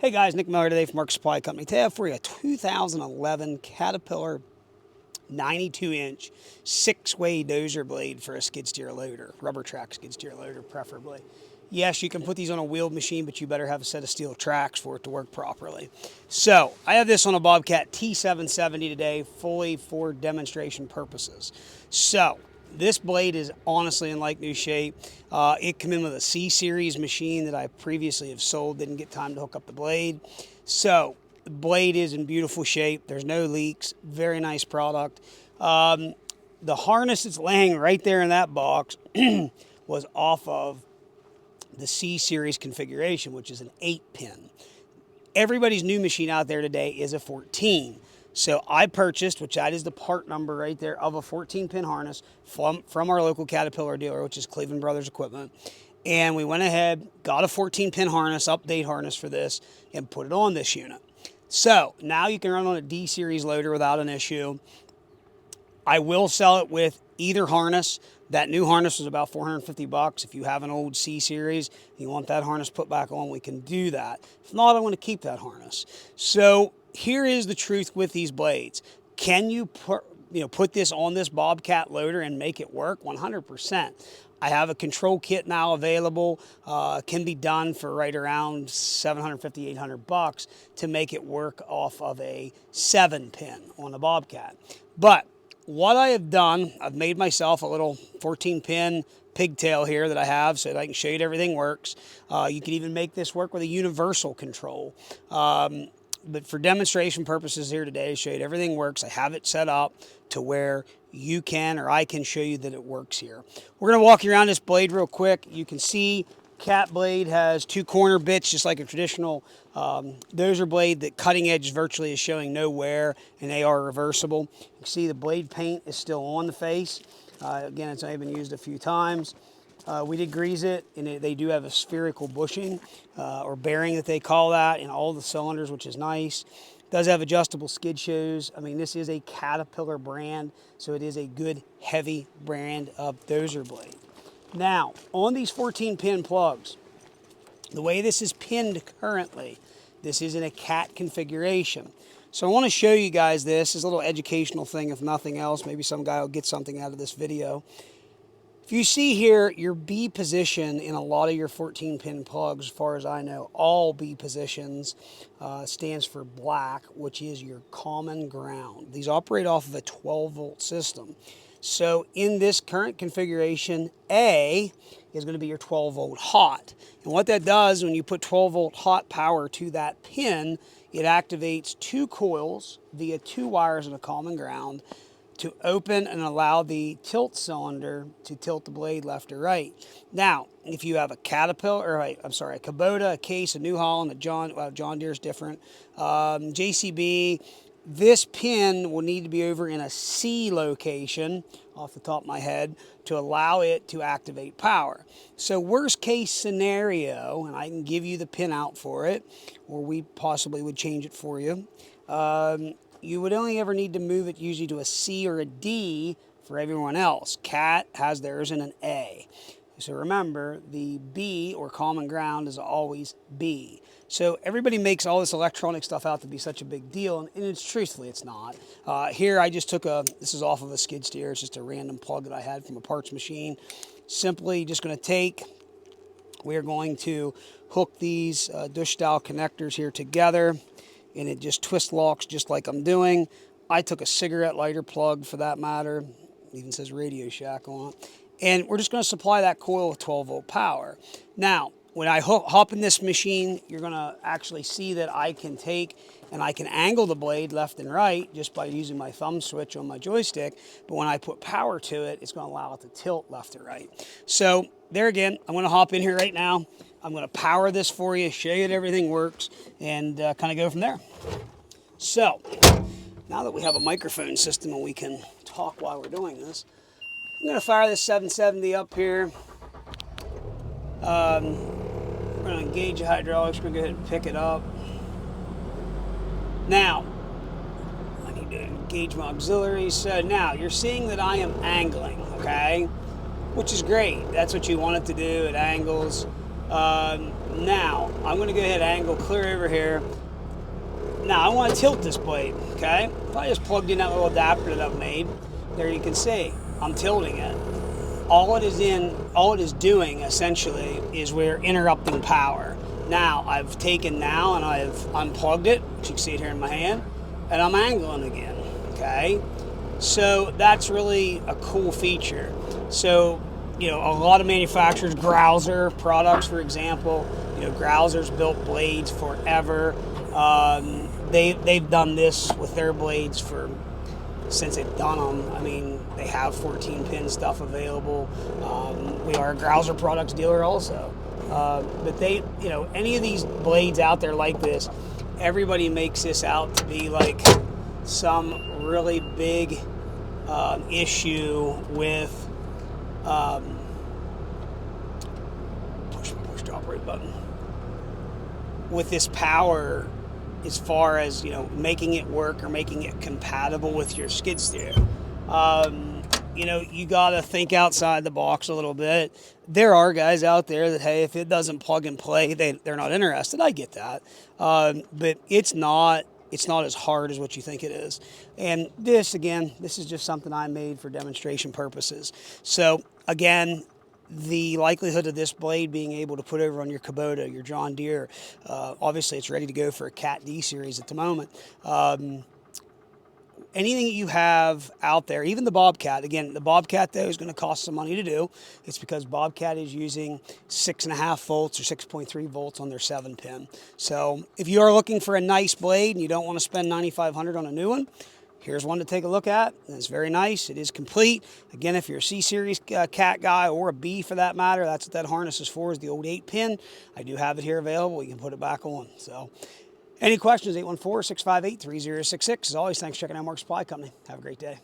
Hey guys, Nick Miller today from Mark Supply Company. Today I have for you a 2011 Caterpillar 92-inch 6-way dozer blade for a skid steer loader, rubber track skid steer loader preferably. Yes, you can put these on a wheeled machine, but you better have a set of steel tracks for it to work properly. So I have this on a Bobcat T770 today, fully for demonstration purposes. So this blade is honestly in like new shape. It came in with a C-Series machine that I previously have sold. Didn't get time to hook up the blade. So the blade is in beautiful shape. There's no leaks. Very nice product. The harness that's laying right there in that box was off of the C-Series configuration, which is an 8-pin. Everybody's new machine out there today is a 14. So I purchased, which that is the part number right there, of a 14-pin harness from our local Caterpillar dealer, which is Cleveland Brothers Equipment. And we went ahead, got a 14-pin harness, update harness for this, and put it on this unit. So now you can run on a D-Series loader without an issue. I will sell it with either harness. That new harness was about $450. If you have an old C-Series, you want that harness put back on, we can do that. If not, I want to keep that harness. So here is the truth with these blades. Can you put this on this Bobcat loader and make it work? 100%. I have a control kit now available. Can be done for right around $750, $800 to make it work off of a 7-pin on a Bobcat. But what I have done, I've made myself a little 14-pin pigtail here that I have so that I can show you that everything works. You can even make this work with a universal control. But for demonstration purposes here today, to show you that everything works, I have it set up to where you can or I can show you that it works here. We're going to walk you around this blade real quick. You can see CAT blade has 2 corner bits, just like a traditional dozer blade. The cutting edge virtually is showing no wear, and they are reversible. You can see the blade paint is still on the face. Again, it's only been used a few times. We did grease it, and they do have a spherical bushing or bearing that they call that in all the cylinders, which is nice. It does have adjustable skid shoes. I mean, this is a Caterpillar brand, so it is a good heavy brand of dozer blade. Now, on these 14-pin plugs, the way this is pinned currently, this is in a CAT configuration. So I want to show you guys this. It's a little educational thing, if nothing else. Maybe some guy will get something out of this video. If you see here, your B position in a lot of your 14-pin plugs, as far as I know, all B positions stands for black, which is your common ground. These operate off of a 12-volt system. So in this current configuration, A is going to be your 12-volt hot. And what that does, when you put 12-volt hot power to that pin, it activates 2 coils via 2 wires in a common ground to open and allow the tilt cylinder to tilt the blade left or right. Now, if you have a Caterpillar, or a Kubota, a Case, a New Holland, a John Deere's different, JCB, this pin will need to be over in a C location, off the top of my head, to allow it to activate power. So worst case scenario, and I can give you the pin out for it, or we possibly would change it for you, you would only ever need to move it usually to a C or a D for everyone else. CAT has theirs in an A. So remember, the B, or common ground, is always B. So everybody makes all this electronic stuff out to be such a big deal, and it's truthfully, it's not. Here I just took this is off of a skid steer. It's just a random plug that I had from a parts machine. Simply just going to we're going to hook these dish-style connectors here together, and it just twist locks just like I'm doing. I took a cigarette lighter plug for that matter. It even says Radio Shack on it. And we're just going to supply that coil with 12-volt power. Now, when I hop in this machine, you're going to actually see that I can take and I can angle the blade left and right just by using my thumb switch on my joystick. But when I put power to it, it's going to allow it to tilt left or right. So there again, I'm going to hop in here right now. I'm going to power this for you, show you that everything works, and kind of go from there. So now that we have a microphone system and we can talk while we're doing this, I'm going to fire this 770 up here. We're going to engage the hydraulics. We're going to go ahead and pick it up. Now, I need to engage my auxiliaries. So now, you're seeing that I am angling, okay? Which is great. That's what you want it to do. It angles. Now, I'm going to go ahead and angle clear over here. Now, I want to tilt this blade, okay? If I just plugged in that little adapter that I've made, there you can see, I'm tilting it. All it is doing, essentially, is we're interrupting power. Now, I've taken now and I've unplugged it, which you can see it here in my hand, and I'm angling again, okay? So that's really a cool feature. So, you know, a lot of manufacturers, Grouser products, for example, you know, Grouser's built blades forever. They've done this with their blades since they've done them. I mean, they have 14-pin stuff available. We are a Grouser products dealer also. But they, you know, any of these blades out there like this, everybody makes this out to be like some really big issue with push to operate button with this power, as far as, you know, making it work or making it compatible with your skid steer. You know, you got to think outside the box a little bit. There are guys out there that, hey, if it doesn't plug and play, they're not interested. I get that. But it's not as hard as what you think it is. And this is just something I made for demonstration purposes. So, again, the likelihood of this blade being able to put over on your Kubota, your John Deere, obviously it's ready to go for a CAT D series at the moment. Anything that you have out there, even the Bobcat, again, the Bobcat, though, is going to cost some money to do. It's because Bobcat is using 6.5 volts or 6.3 volts on their 7-pin. So if you are looking for a nice blade and you don't want to spend $9,500 on a new one, here's one to take a look at. It's very nice. It is complete. Again, if you're a C-Series CAT guy, or a B for that matter, that's what that harness is for, is the old 8-pin. I do have it here available. You can put it back on. So, any questions, 814-658-3066. As always, thanks for checking out Mark Supply Company. Have a great day.